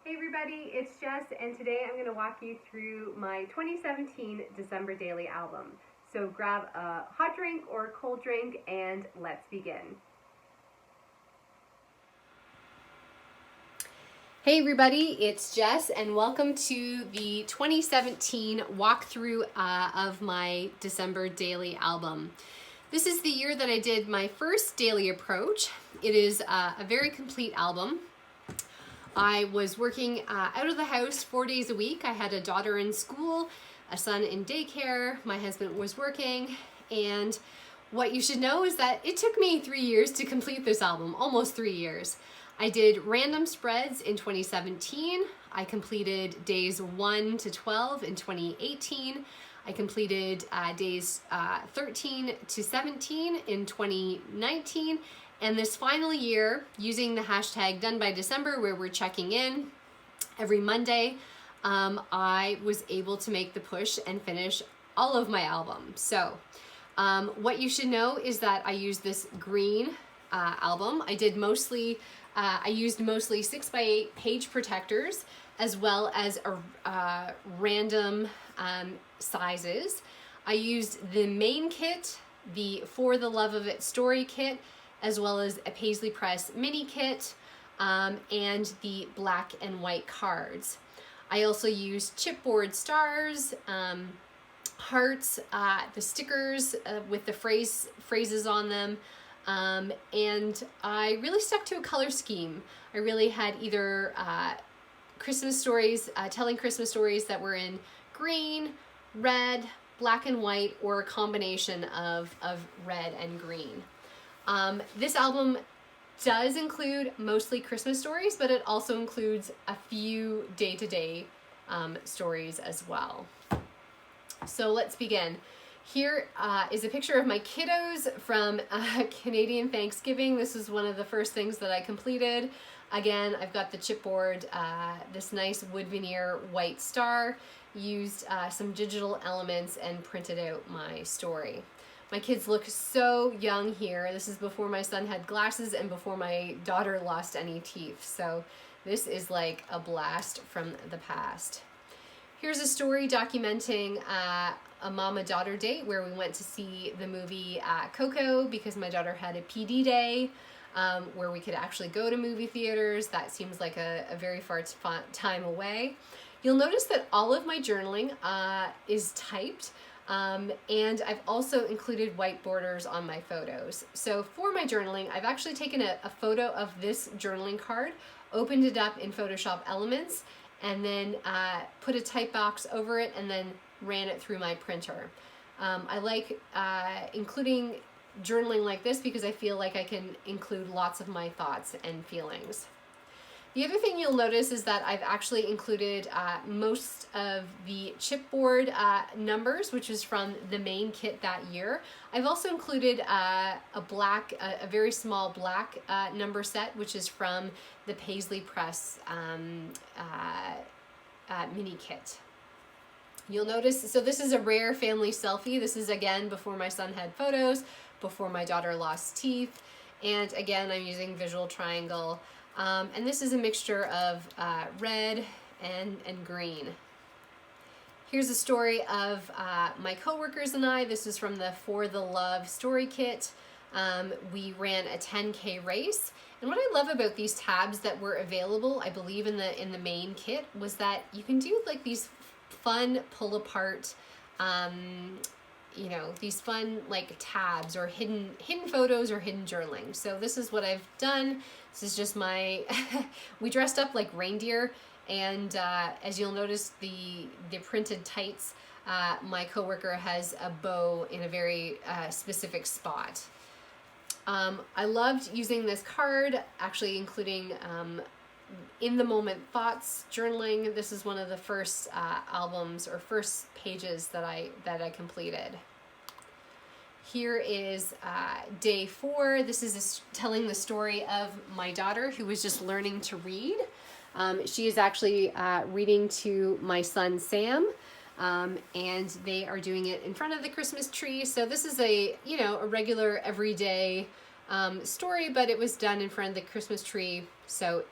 Hey everybody, it's Jess, and today I'm going to walk you through my 2017 December Daily album. So grab a hot drink or a cold drink and let's begin. Hey everybody, it's Jess, and welcome to the 2017 walkthrough of my December Daily album. This is the year that I did my first daily approach. It is a very complete album. I was working out of the house 4 days a week. I had a daughter in school, a son in daycare, my husband was working, and what you should know is that it took me 3 years to complete this album, almost 3 years. I did random spreads in 2017. I completed days 1 to 12 in 2018. I completed days 13 to 17 in 2019. And this final year, using the hashtag Done by December, where we're checking in every Monday, I was able to make the push and finish all of my album. So what you should know is that I used this green album. I used mostly 6x8 page protectors, as well as random sizes. I used the main kit, the For the Love of It story kit, as well as a Paislee Press mini kit, and the black and white cards. I also used chipboard stars, hearts, the stickers with the phrases on them, and I really stuck to a color scheme. I really had either Christmas stories, telling Christmas stories that were in green, red, black and white, or a combination of red and green. This album does include mostly Christmas stories, but it also includes a few day-to-day stories as well. So let's begin. Here is a picture of my kiddos from Canadian Thanksgiving. This is one of the first things that I completed. Again, I've got the chipboard, this nice wood veneer white star, used some digital elements and printed out my story. My kids look so young here. This is before my son had glasses and before my daughter lost any teeth. So this is like a blast from the past. Here's a story documenting a mama-daughter date where we went to see the movie Coco because my daughter had a PD day where we could actually go to movie theaters. That seems like a very far time away. You'll notice that all of my journaling is typed. And I've also included white borders on my photos. So for my journaling, I've actually taken a photo of this journaling card, opened it up in Photoshop Elements, and then put a type box over it and then ran it through my printer. I like including journaling like this because I feel like I can include lots of my thoughts and feelings. The other thing you'll notice is that I've actually included most of the chipboard numbers, which is from the main kit that year. I've also included a very small black number set, which is from the Paislee Press mini kit. You'll notice, so this is a rare family selfie. This is again before my son had photos, before my daughter lost teeth, and again I'm using visual triangle. And this is a mixture of red and green. Here's a story of my coworkers and I. This is from the For the Love story kit. We ran a 10K race. And what I love about these tabs that were available, I believe in the main kit, was that you can do like these fun pull apart these fun like tabs or hidden photos or hidden journaling. So this is what I've done. This is just my, we dressed up like reindeer, and as you'll notice the printed tights, my coworker has a bow in a very specific spot. I loved using this card, actually including in the moment thoughts journaling. This is one of the first albums or first pages that I completed. Here is day 4. This is telling the story of my daughter who was just learning to read. She is actually reading to my son Sam, and they are doing it in front of the Christmas tree. So this is a regular everyday story, but it was done in front of the Christmas tree, so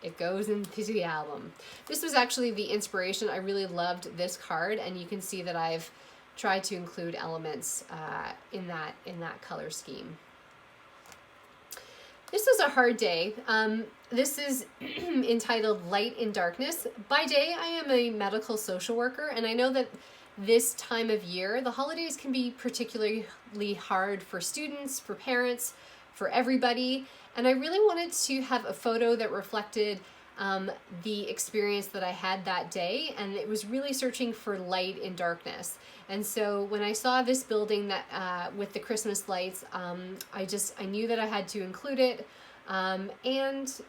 it goes into the album. This was actually the inspiration. I really loved this card, and you can see that I've tried to include elements in that color scheme. This was a hard day. This is entitled Light in Darkness. By day, I am a medical social worker, and I know that this time of year, the holidays can be particularly hard for students, for parents, for everybody. And I really wanted to have a photo that reflected the experience that I had that day, and it was really searching for light in darkness. And so when I saw this building that with the Christmas lights, I knew that I had to include it, and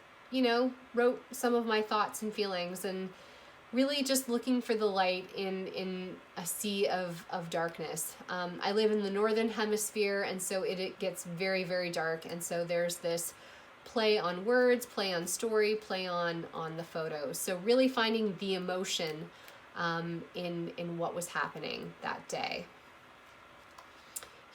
wrote some of my thoughts and feelings, and really just looking for the light in a sea of darkness. I live in the northern hemisphere, and so it gets very, very dark, and so there's this play on words, play on story, play on the photos. So really finding the emotion in what was happening that day.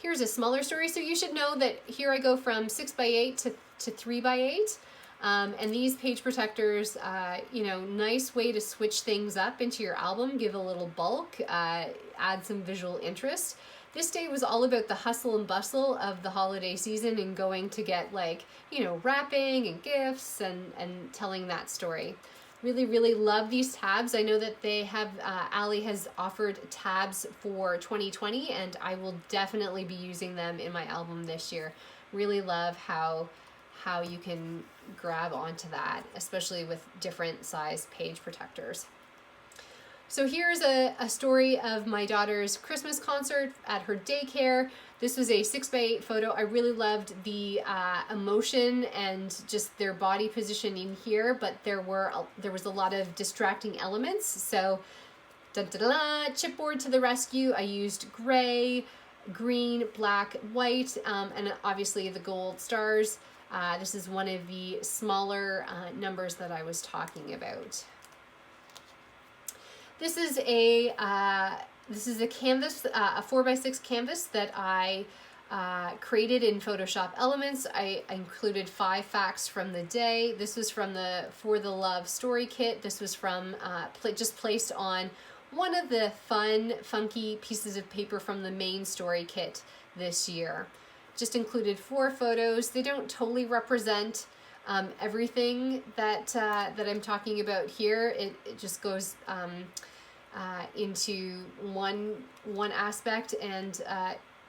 Here's a smaller story. So you should know that here I go from 6x8 to 3x8. And these page protectors, nice way to switch things up into your album, give a little bulk, add some visual interest. This day was all about the hustle and bustle of the holiday season and going to get wrapping and gifts and telling that story. Really, really love these tabs. I know that they have, Allie has offered tabs for 2020, and I will definitely be using them in my album this year. Really love how you can grab onto that, especially with different size page protectors. So here's a story of my daughter's Christmas concert at her daycare. This was a 6x8 photo. I really loved the emotion and just their body positioning here, but there was a lot of distracting elements. So chipboard to the rescue. I used gray, green, black, white, and obviously the gold stars. This is one of the smaller numbers that I was talking about. This is a canvas, a 4x6 canvas that I created in Photoshop Elements. I included 5 facts from the day. This was from the For the Love story kit. This was from just placed on one of the fun, funky pieces of paper from the main story kit this year. Just included 4 photos. They don't totally represent everything that I'm talking about here. It just goes into one aspect and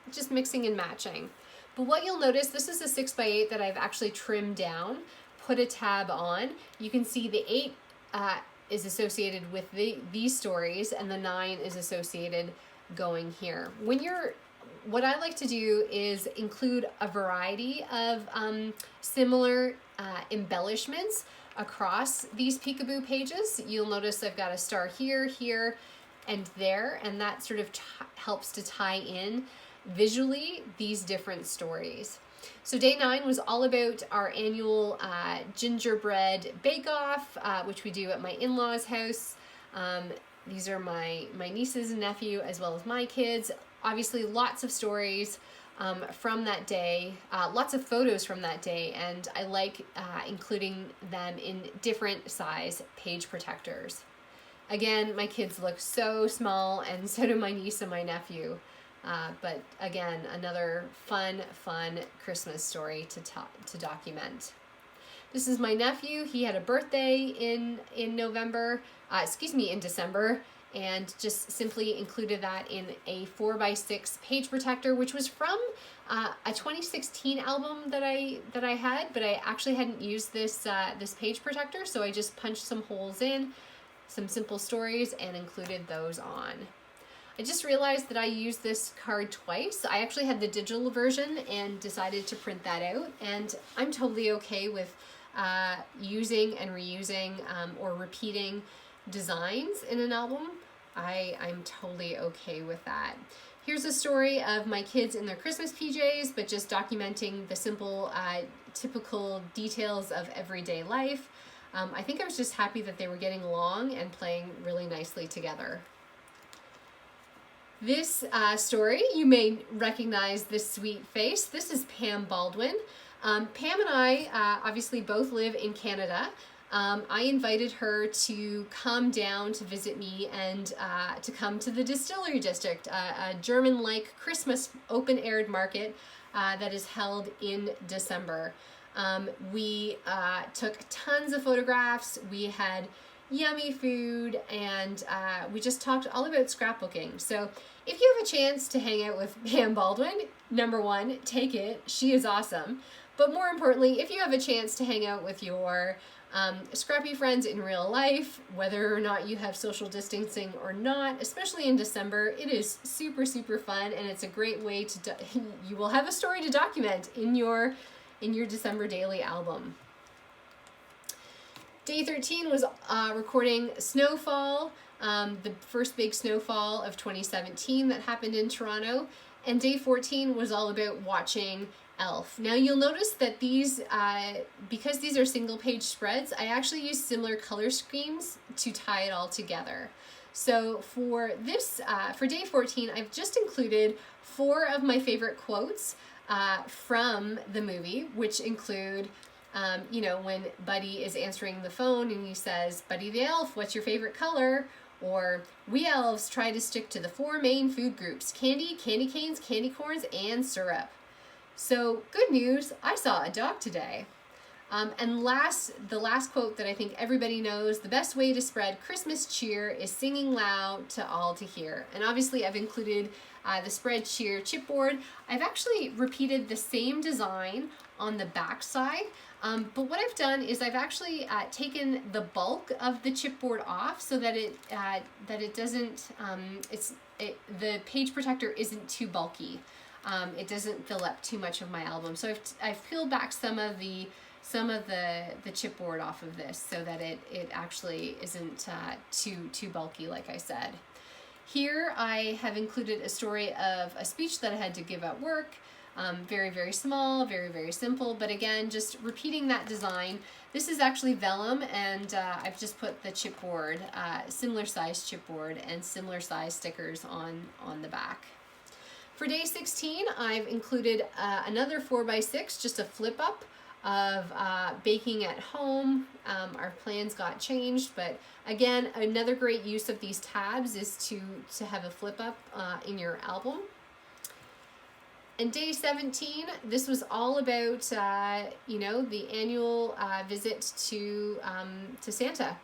just mixing and matching. But what you'll notice, this is a 6x8 that I've actually trimmed down, put a tab on. You can see the 8 is associated with these stories, and the 9 is associated going here. What I like to do is include a variety of similar embellishments across these peekaboo pages. You'll notice I've got a star here, here, and there, and that sort of helps to tie in visually these different stories. So day 9 was all about our annual gingerbread bake-off, which we do at my in-laws' house. These are my nieces and nephew, as well as my kids. Obviously, lots of stories from that day, lots of photos from that day, and I like including them in different size page protectors. Again, my kids look so small, and so do my niece and my nephew. But again, another fun Christmas story to document. This is my nephew. He had a birthday in December, and just simply included that in a 4x6 page protector, which was from a 2016 album that I had, but I actually hadn't used this page protector, so I just punched some holes in, some simple stories, and included those on. I just realized that I used this card twice. I actually had the digital version and decided to print that out, and I'm totally okay with using and reusing or repeating designs in an album. I'm totally okay with that. Here's a story of my kids in their Christmas PJs, but just documenting the simple, typical details of everyday life. I think I was just happy that they were getting along and playing really nicely together. This story, you may recognize this sweet face. This is Pam Baldwin. Pam and I obviously both live in Canada. I invited her to come down to visit me and to come to the Distillery District, a German-like Christmas open-aired market that is held in December. We took tons of photographs, we had yummy food, and we just talked all about scrapbooking. So if you have a chance to hang out with Pam Baldwin, number one, take it. She is awesome. But more importantly, if you have a chance to hang out with your scrappy friends in real life, whether or not you have social distancing or not, especially in December, it is super, super fun, and it's a great way to, you will have a story to document in your December daily album. Day 13 was recording snowfall, the first big snowfall of 2017 that happened in Toronto, and day 14 was all about watching Elf. Now you'll notice that these, because these are single page spreads, I actually use similar color schemes to tie it all together. So for this, for day 14, I've just included 4 of my favorite quotes from the movie, which include, you know, when Buddy is answering the phone and he says, "Buddy the elf, what's your favorite color?" Or, "We elves try to stick to the 4 main food groups: candy, candy canes, candy corns, and syrup." So good news, I saw a dog today. And the last quote that I think everybody knows: "The best way to spread Christmas cheer is singing loud to all to hear." And obviously I've included the spread cheer chipboard. I've actually repeated the same design on the back side, but what I've done is I've actually taken the bulk of the chipboard off so that it doesn't, the page protector isn't too bulky. It doesn't fill up too much of my album. So I've peeled back some of the chipboard off of this so that it actually isn't too bulky, like I said. Here I have included a story of a speech that I had to give at work. Very, very small, very, very simple, but again, just repeating that design. This is actually vellum, and I've just put the chipboard, similar size chipboard and similar size stickers on the back. For day 16, I've included another 4x6, just a flip up of baking at home. Our plans got changed, but again, another great use of these tabs is to have a flip up in your album. And day 17, this was all about, you know, the annual visit to Santa,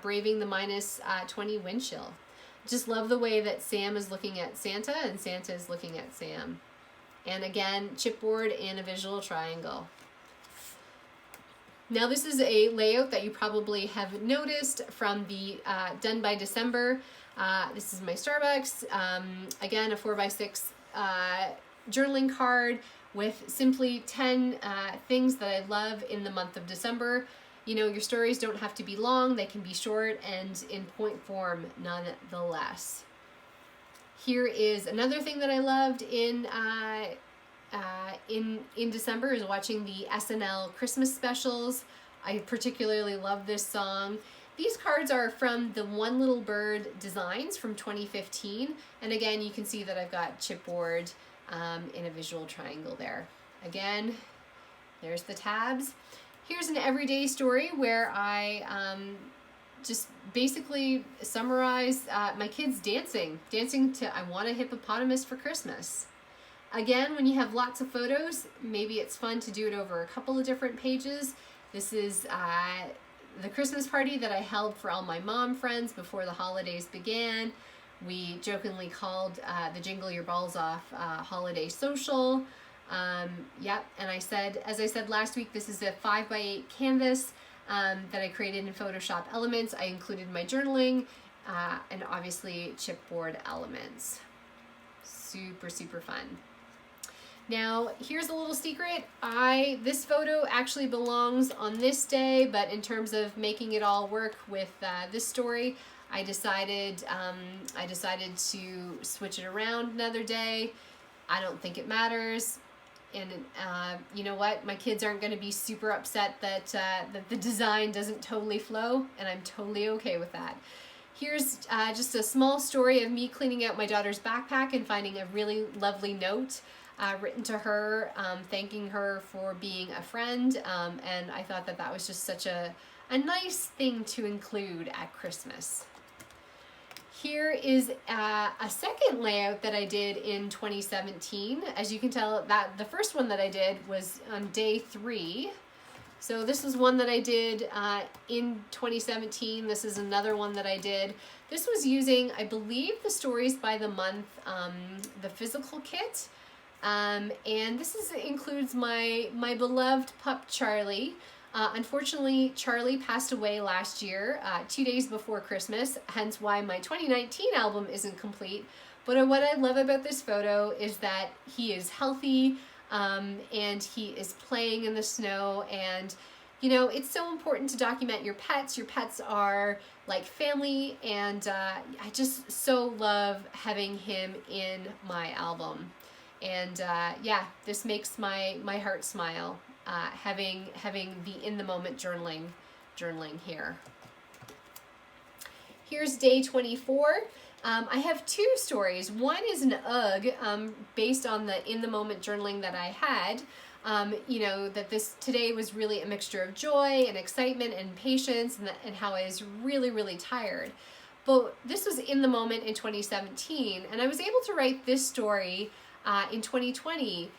braving the minus 20 wind chill. Just love the way that Sam is looking at Santa and Santa is looking at Sam. And again, chipboard and a visual triangle. Now this is a layout that you probably have noticed from the Done by December. This is my Starbucks. Again, a 4x6 journaling card with simply 10 things that I love in the month of December. You know, your stories don't have to be long, they can be short and in point form nonetheless. Here is another thing that I loved in December, is watching the SNL Christmas specials. I particularly love this song. These cards are from the One Little Bird designs from 2015, and again you can see that I've got chipboard in a visual triangle there. Again, there's the tabs. Here's an everyday story where I just basically summarize my kids dancing to "I Want a Hippopotamus for Christmas." Again, when you have lots of photos, maybe it's fun to do it over a couple of different pages. This is the Christmas party that I held for all my mom friends before the holidays began. We jokingly called the Jingle Your Balls Off holiday social. Yep, and as I said last week, this is a 5x8 canvas that I created in Photoshop Elements. I included my journaling and obviously chipboard elements. Super, super fun. Now, here's a little secret. This photo actually belongs on this day, but in terms of making it all work with this story, I decided to switch it around another day. I don't think it matters. And you know what? My kids aren't going to be super upset that the design doesn't totally flow, and I'm totally okay with that. Here's just a small story of me cleaning out my daughter's backpack and finding a really lovely note written to her, thanking her for being a friend, and I thought that that was just such a nice thing to include at Christmas. Here is a second layout that I did in 2017. As you can tell, that the first one that I did was on day 3. So this was one that I did in 2017. This is another one that I did. This was using, I believe, the Stories by the Month, the physical kit. And this includes my beloved pup, Charlie. Unfortunately, Charlie passed away last year, 2 days before Christmas, hence why my 2019 album isn't complete. But what I love about this photo is that he is healthy, and he is playing in the snow. And, you know, it's so important to document your pets. Your pets are like family, and I just so love having him in my album. And yeah, this makes my heart smile. Having the in the moment journaling here. Here's day 24. I have 2 stories. One is an UGG based on the in the moment journaling that I had. You know, that today was really a mixture of joy and excitement and patience, and how I was really, really tired. But this was in the moment in 2017, and I was able to write this story in 2020.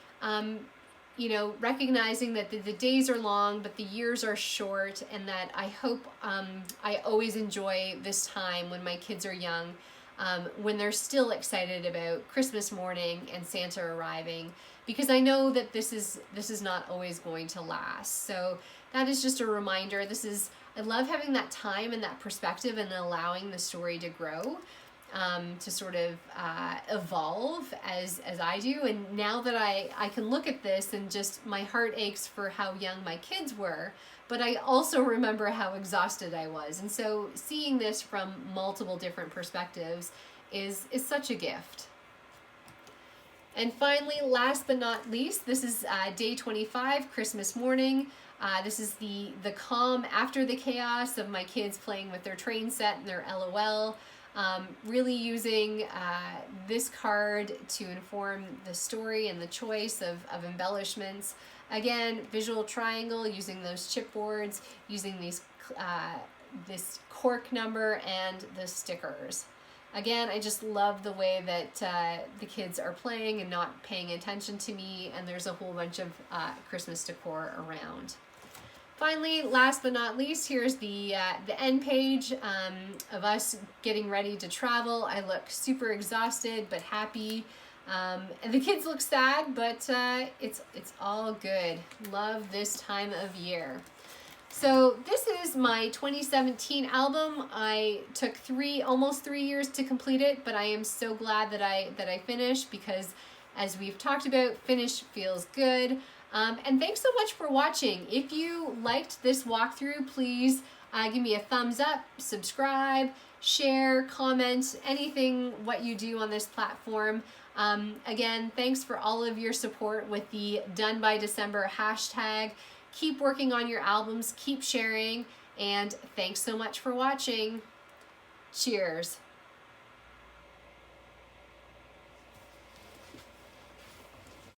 You know, recognizing that the days are long, but the years are short, and that I hope I always enjoy this time when my kids are young, when they're still excited about Christmas morning and Santa arriving, because I know that this is not always going to last. So that is just a reminder. I love having that time and that perspective, and allowing the story to grow. To sort of evolve as I do. And now that I can look at this, and just my heart aches for how young my kids were, but I also remember how exhausted I was. And so seeing this from multiple different perspectives is such a gift. And finally, last but not least, this is day 25, Christmas morning. This is the calm after the chaos of my kids playing with their train set and their LOL. Really using this card to inform the story and the choice of embellishments. Again, visual triangle, using those chipboards, using these this cork number and the stickers. Again, I just love the way that the kids are playing and not paying attention to me, and there's a whole bunch of Christmas decor around. Finally, last but not least, here's the end page of us getting ready to travel. I look super exhausted but happy, and the kids look sad, but it's all good. Love this time of year. So this is my 2017 album. I took almost 3 years to complete it, but I am so glad that I finished, because as we've talked about, finish feels good. And thanks so much for watching. If you liked this walkthrough, please give me a thumbs up, subscribe, share, comment, anything what you do on this platform. Again, thanks for all of your support with the Done by December hashtag. Keep working on your albums, keep sharing, and thanks so much for watching. Cheers.